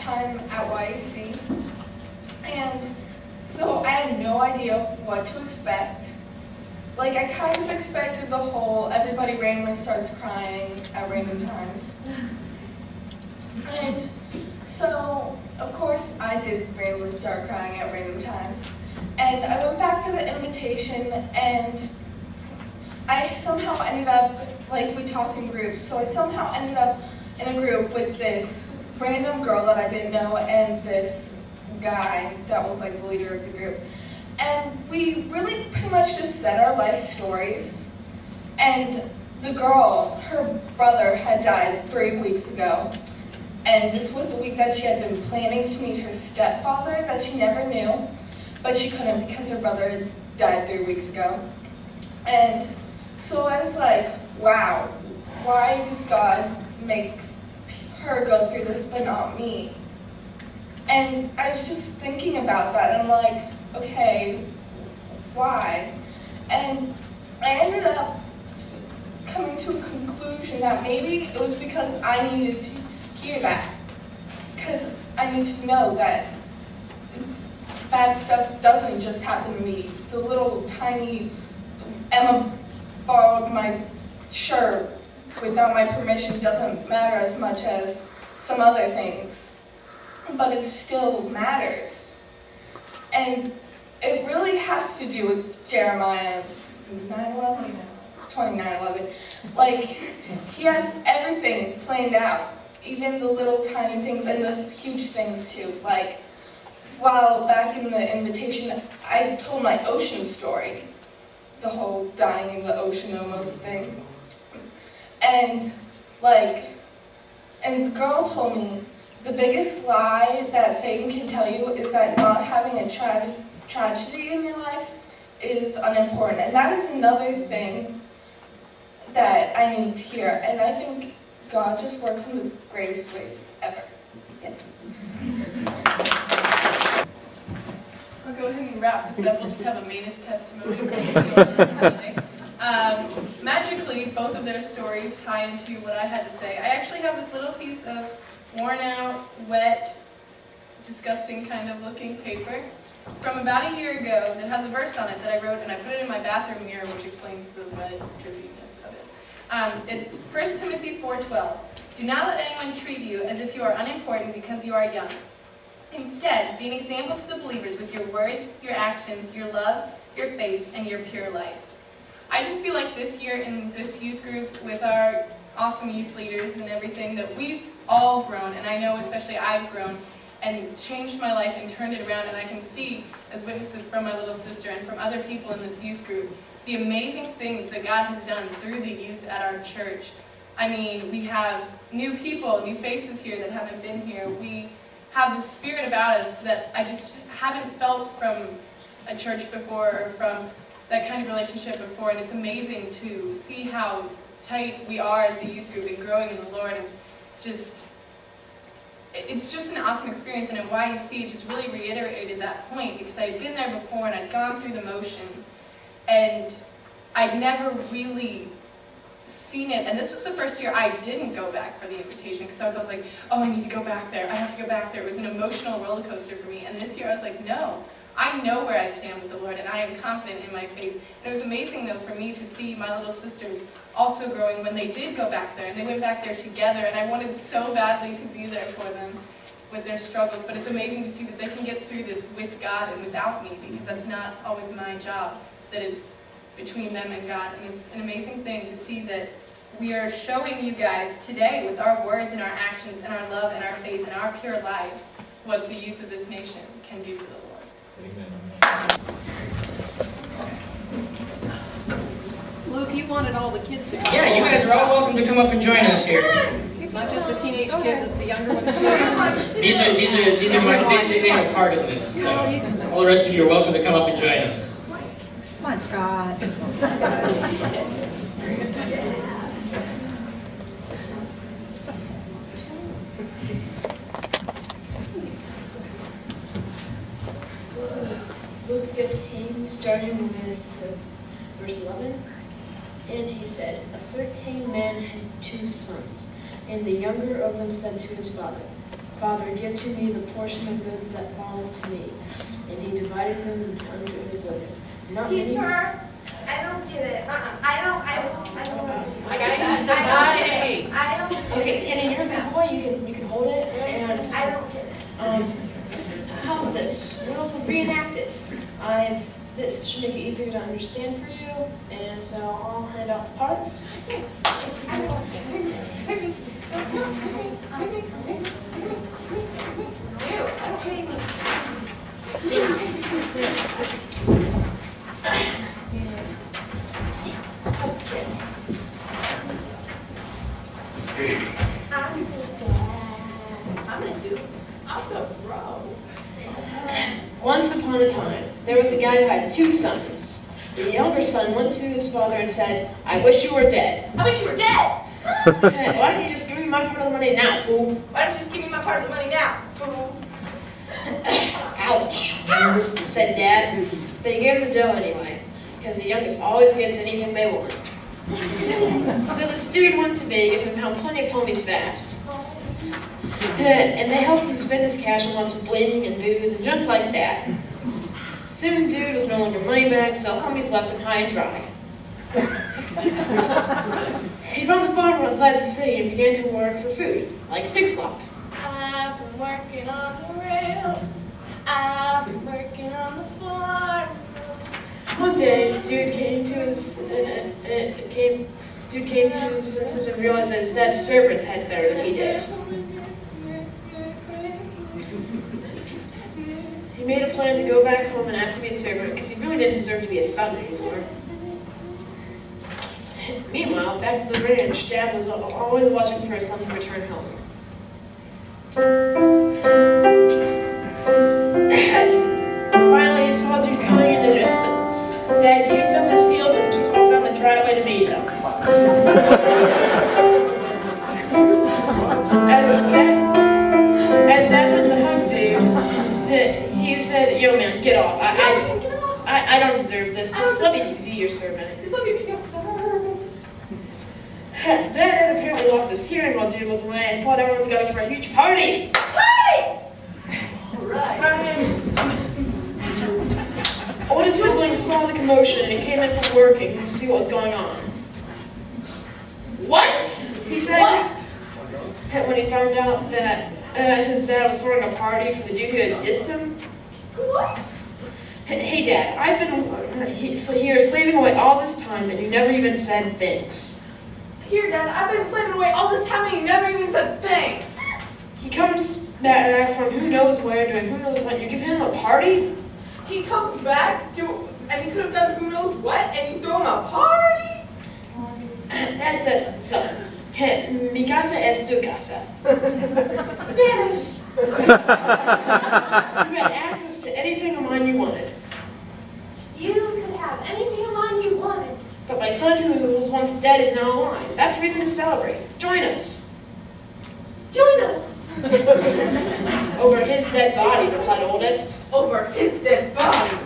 time at YAC, and so I had no idea what to expect. Like, I kind of expected the whole everybody randomly starts crying at random times. And so, of course, I did randomly start crying at random times. And I went back to the invitation, and I somehow ended up, like, we talked in groups, so I somehow ended up in a group with this random girl that I didn't know and this guy that was, like, the leader of the group. And we really pretty much just said our life stories. And the girl, her brother had died 3 weeks ago. And this was the week that she had been planning to meet her stepfather that she never knew, but she couldn't because her brother died 3 weeks ago. And so I was like, wow, why does God make her go through this but not me? And I was just thinking about that, and I'm like, okay, why? And I ended up coming to a conclusion that maybe it was because I needed to hear that. Because I need to know that bad stuff doesn't just happen to me. The little tiny Emma borrowed my shirt without my permission doesn't matter as much as some other things. But it still matters. And it really has to do with Jeremiah 29:11. Like, he has everything planned out, even the little tiny things and the huge things too. Like, while back in the invitation, I told my ocean story, the whole dying in the ocean almost thing. And the girl told me, the biggest lie that Satan can tell you is that not having a tragedy in your life is unimportant. And that is another thing that I need to hear. And I think God just works in the greatest ways ever. Yeah. I'll go ahead and wrap this up. We'll just have a Manus testimony from magically, both of their stories tie into what I had to say. I actually have this little piece of worn out, wet, disgusting kind of looking paper from about a year ago that has a verse on it that I wrote, and I put it in my bathroom mirror, which explains the red drippiness of it. It's 1 Timothy 4:12. Do not let anyone treat you as if you are unimportant because you are young. Instead, be an example to the believers with your words, your actions, your love, your faith, and your pure life. I just feel like this year in this youth group with our awesome youth leaders and everything that we've all grown, and I know especially I've grown and changed my life and turned it around, and I can see as witnesses from my little sister and from other people in this youth group the amazing things that God has done through the youth at our church. I mean, we have new people, new faces here that haven't been here. We have the spirit about us that I just haven't felt from a church before or from that kind of relationship before, and it's amazing to see how tight we are as a youth group and growing in the Lord, and it's just an awesome experience. And at YAC it just really reiterated that point, because I had been there before and I'd gone through the motions and I'd never really seen it. And this was the first year I didn't go back for the invitation, because I was like, oh, I need to go back there, I have to go back there. It was an emotional roller coaster for me. And this year I was like, no, I know where I stand with the Lord, and I am confident in my faith. And it was amazing, though, for me to see my little sisters also growing when they did go back there, and they went back there together, and I wanted so badly to be there for them with their struggles. But it's amazing to see that they can get through this with God and without me, because that's not always my job, that it's between them and God. And it's an amazing thing to see that we are showing you guys today with our words and our actions and our love and our faith and our pure lives what the youth of this nation can do for the Lord. Amen. Luke, you wanted all the kids to come. Yeah, you guys are all welcome to come up and join us here. It's not just the teenage kids, it's the younger ones too. These are part of this. So all the rest of you are welcome to come up and join us. Come on, Scott. This is Luke 15, starting with verse 11. And he said, a certain man had 2 sons, and the younger of them said to his father, Father, give to me the portion of goods that falls to me. And he divided them unto his living. Not many. Teacher, I don't get it. I don't. I got the I don't. Okay, Kenny, you're a big boy. You can hold it. And I don't get it. how's this? We'll reenact it. This should make it easier to understand for you. And so I'll hand out the parts. I'm gonna do. I'm the bro. Once upon a time, there was a guy who had 2 sons. The younger son went to his father and said, "I wish you were dead." I wish you were dead. Hey, why don't you just give me my part of the money now, fool? Why don't you just give me my part of the money now, fool? Ouch, said Dad. But he gave him the dough anyway, because the youngest always gets anything they want. So this dude went to Vegas and found plenty of homies fast. And they helped him spend his cash on lots of bling and booze and junk like that. Soon dude was no longer money bags, so homies left him high and dry. He found a farm outside the city and began to work for food, like pig slop. I've been working on the rail. I've been working on the farm. One day, dude came to his senses and realized that his dad's servants had it better than he did. He made a plan to go back home and ask to be a servant because he really didn't deserve to be a son anymore. Meanwhile, back at the ranch, Dad was always watching for his son to return home. Finally, he saw dude coming in the distance. Dad kicked up his heels and took off down the driveway to meet him. As Dad went to hug dude, he said, "Yo man, get off. I don't deserve this. Just let me be your servant." Just let me be a servant. Dad apparently lost his hearing while dude was away and thought everyone was going for a huge party. Oldest sibling saw the commotion and came in from working to see what was going on. "What?" he said. What? When he found out that his dad was throwing a party for the dude who had dissed him. What? "Hey Dad, I've been here slaving away all this time and you never even said thanks." Here, Dad, I've been slaving away all this time and you never even said thanks. He comes back from who knows where doing who knows what. You give him a party? He comes back, and he could have done who knows what, and you throw him a party? Dad said, "Son, mi casa es tu casa." Spanish. You had access to anything of mine you wanted. You could have anything of mine you wanted. But my son who was once dead is now alive. That's reason to celebrate. Join us. Join us. Over his dead body, replied oldest. Over his dead body.